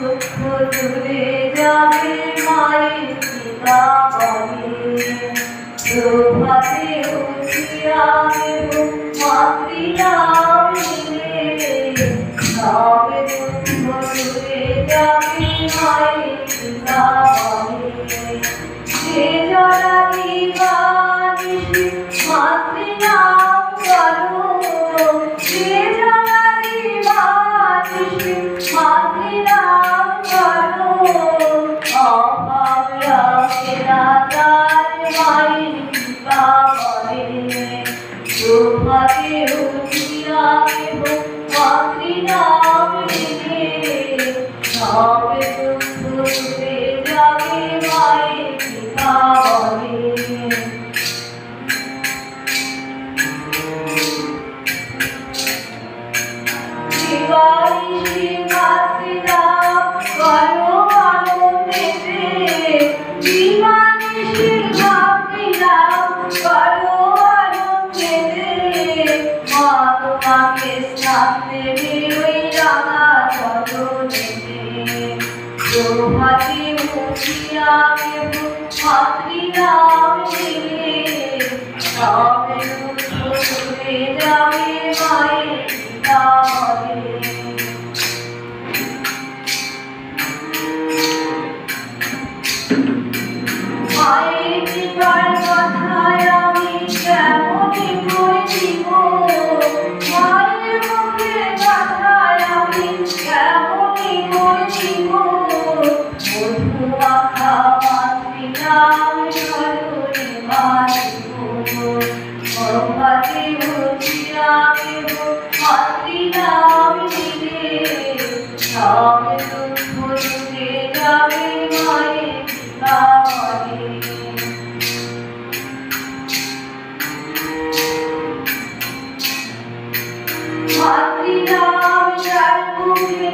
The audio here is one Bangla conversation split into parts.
দুঃখ দূরে যাবে মায়ের পিতা বলে প্রভাতে উঠিয়া দেব মাতৃনাম নিলে সবে দুঃখ দূরে যাবে মায়ের পিতা বলে যে যারা দিবানিশি মাতৃনাম করো যে যারা দিবানিশি মাতৃনাম করো অভাব রাখে না তার মায়ের কৃপা বলে প্রভাতে উঠিয়া দেব মাতৃনাম নিলে সবে দুঃখ দূরে যাবে মায়ের কৃপা বলে দিবানিশি মাতৃনাম করো আনন্দেতে দিবানিশি মাতৃনাম করো আনন্দেতে মা তোমাকে স্নান দেবে ওই রাঙা চরণেতে প্রভাতে উঠিয়া দেব মাতৃনাম নিলে সবে দুঃখ দূরে যাবে মায়ের পিতা বলে মায়ের কৃপার কথায় আমি কেমনই বলিব মায়ের মুখের কথায় আমি কেমনই বলিব মধু মাখা মাতৃনাম স্মরণে বাঁচিব প্রভাতে উঠিয়া দেব মাতৃনাম নিলে সবে দুঃখ দূরে যাবে মায়ের কৃপা বলে মাতৃনাম যার মুখে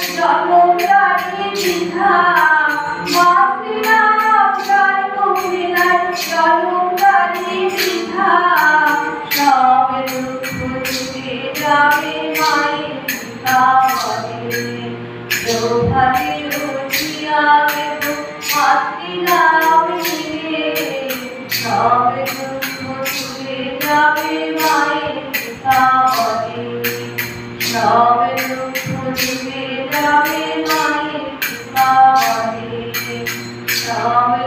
জন্মদায়ী বৃথা মাতৃনাম যার মুখে জন্মদায়ী বৃথা সবে দুঃখ দূরে যাবে মায়ের কৃপা বলে প্রভাতে উঠিয়া দেব মাতৃনাম নিলে সবে দুঃখ দূরে যাবে মায়ের কৃপা বলে সবে দুঃখ দূরে যাবে মায়ের কৃপা বলে সবে